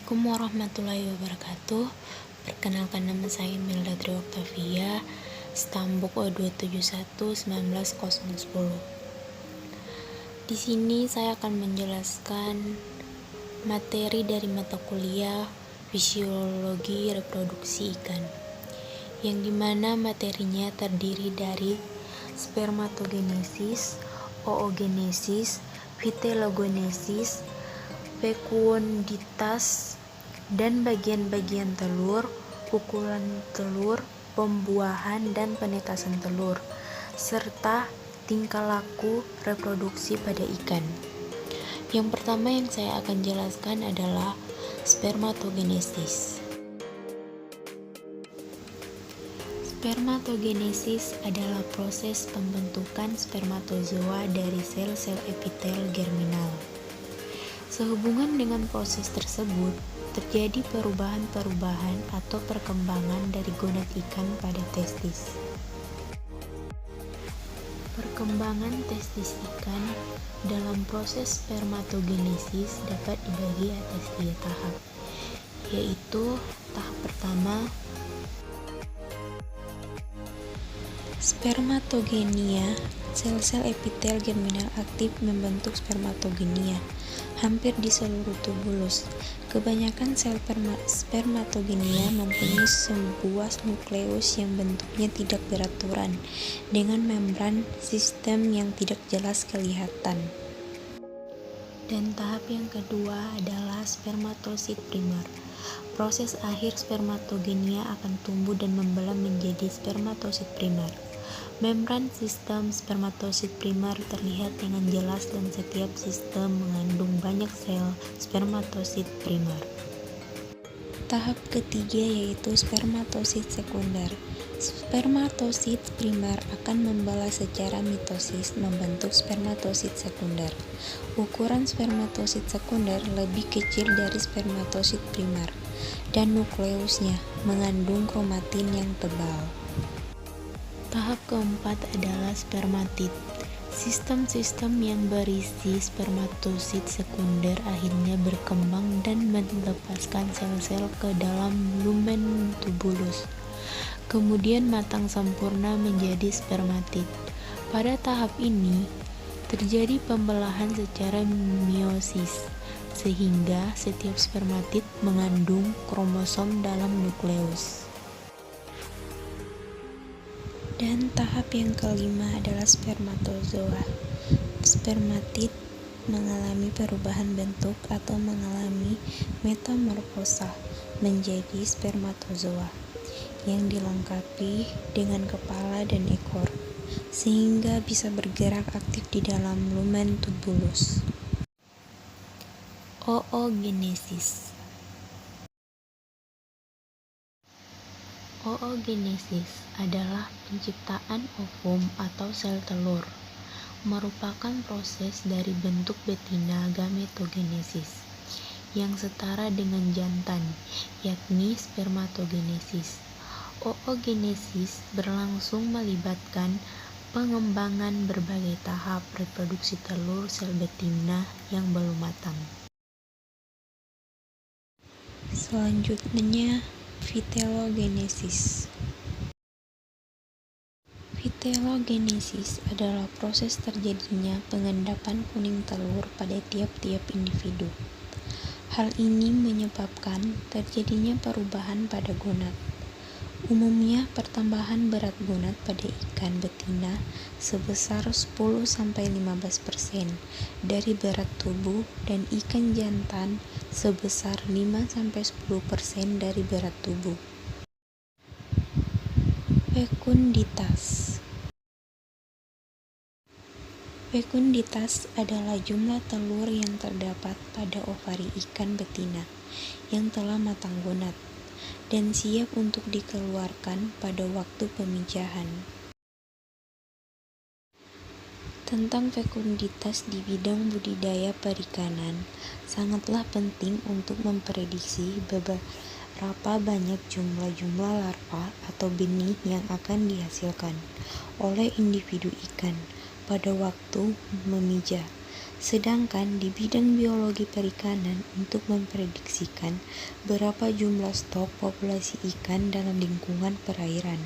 Assalamualaikum warahmatullahi wabarakatuh. Perkenalkan, nama saya Melda Tri Octavia, Stambuk O271-19010. Di sini saya akan menjelaskan materi dari mata kuliah Fisiologi Reproduksi Ikan, yang dimana materinya terdiri dari spermatogenesis, oogenesis, vitellogenesis, fekunditas, dan bagian-bagian telur, ukuran telur, pembuahan dan penetasan telur, serta tingkah laku reproduksi pada ikan. Yang pertama yang saya akan jelaskan adalah spermatogenesis. Spermatogenesis adalah proses pembentukan spermatozoa dari sel-sel epitel germinal. Sehubungan dengan proses tersebut, terjadi perubahan-perubahan atau perkembangan dari gonad ikan pada testis. Perkembangan testis ikan dalam proses spermatogenesis dapat dibagi atas 3 tahap, yaitu tahap pertama, spermatogenia. Sel-sel epitel germinal aktif membentuk spermatogenia hampir di seluruh tubulus. Kebanyakan sel spermatogenia mempunyai sebuah nukleus yang bentuknya tidak beraturan dengan membran sistem yang tidak jelas kelihatan. Dan tahap yang kedua adalah spermatosit primer. Proses akhir spermatogenia akan tumbuh dan membelah menjadi spermatosit primer. Membran sistem spermatosit primer terlihat dengan jelas dan setiap sistem mengandung banyak sel spermatosit primer. Tahap ketiga yaitu spermatosit sekunder. Spermatosit primer akan membelah secara mitosis membentuk spermatosit sekunder. Ukuran spermatosit sekunder lebih kecil dari spermatosit primer dan nukleusnya mengandung kromatin yang tebal. Tahap keempat adalah spermatid. Sistem-sistem yang berisi spermatosit sekunder akhirnya berkembang dan melepaskan sel-sel ke dalam lumen tubulus. Kemudian matang sempurna menjadi spermatid. Pada tahap ini, terjadi pembelahan secara meiosis, sehingga setiap spermatid mengandung kromosom dalam nukleus. Dan tahap yang kelima adalah spermatozoa. Spermatid mengalami perubahan bentuk atau mengalami metamorfosa menjadi spermatozoa yang dilengkapi dengan kepala dan ekor, sehingga bisa bergerak aktif di dalam lumen tubulus. Oogenesis. Oogenesis adalah penciptaan ovum atau sel telur, merupakan proses dari bentuk betina gametogenesis yang setara dengan jantan, yakni spermatogenesis. Oogenesis berlangsung melibatkan pengembangan berbagai tahap reproduksi telur sel betina yang belum matang. Selanjutnya, vitellogenesis. Vitellogenesis adalah proses terjadinya pengendapan kuning telur pada tiap-tiap individu. Hal ini menyebabkan terjadinya perubahan pada gonad. Umumnya pertambahan berat gonad pada ikan betina sebesar 10-15% dari berat tubuh dan ikan jantan sebesar 5-10% dari berat tubuh. Fekunditas. Fekunditas adalah jumlah telur yang terdapat pada ovari ikan betina yang telah matang gonad dan siap untuk dikeluarkan pada waktu pemijahan. Tentang fekunditas di bidang budidaya perikanan, sangatlah penting untuk memprediksi berapa banyak jumlah larva atau benih yang akan dihasilkan oleh individu ikan pada waktu memijah, Sedangkan di bidang biologi perikanan untuk memprediksikan berapa jumlah stok populasi ikan dalam lingkungan perairan.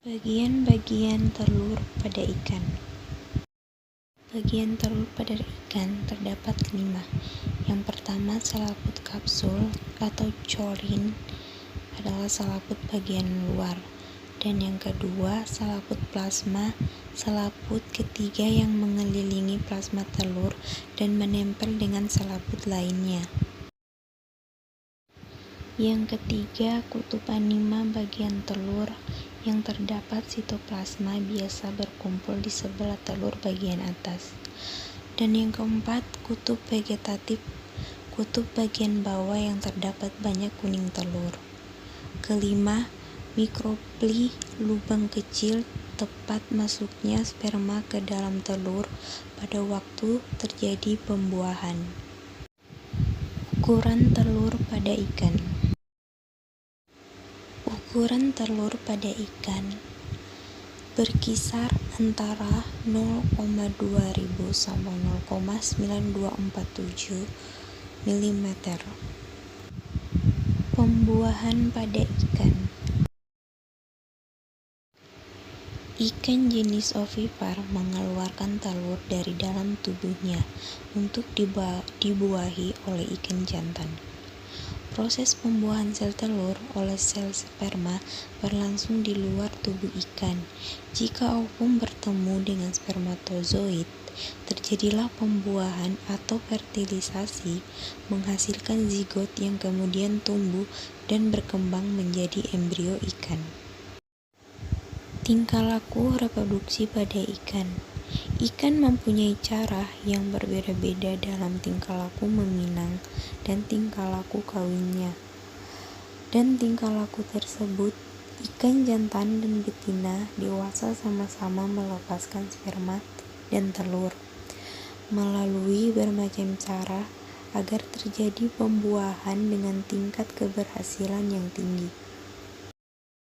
Bagian-bagian telur pada ikan. Bagian telur pada ikan terdapat 5. Yang pertama, selaput kapsul atau chorin adalah selaput bagian luar. Dan yang kedua, selaput plasma, selaput ketiga yang mengelilingi plasma telur dan menempel dengan selaput lainnya. Yang ketiga, kutub anima bagian telur yang terdapat sitoplasma biasa berkumpul di sebelah telur bagian atas. Dan yang keempat, kutub vegetatif, kutub bagian bawah yang terdapat banyak kuning telur. Kelima, mikropli, lubang kecil tepat masuknya sperma ke dalam telur pada waktu terjadi pembuahan. Ukuran telur pada ikan. Ukuran telur pada ikan berkisar antara 0,2000 sampai 0,9247 mm. Pembuahan pada ikan. Ikan jenis ovipar mengeluarkan telur dari dalam tubuhnya untuk dibuahi oleh ikan jantan. Proses pembuahan sel telur oleh sel sperma berlangsung di luar tubuh ikan. Jika ovum bertemu dengan spermatozoid, terjadilah pembuahan atau fertilisasi, menghasilkan zigot yang kemudian tumbuh dan berkembang menjadi embrio ikan. Tingkah laku reproduksi pada ikan. Ikan mempunyai cara yang berbeda-beda dalam tingkah laku meminang dan tingkah laku kawinnya. Dan tingkah laku tersebut, ikan jantan dan betina dewasa sama-sama melepaskan sperma dan telur melalui bermacam cara agar terjadi pembuahan dengan tingkat keberhasilan yang tinggi.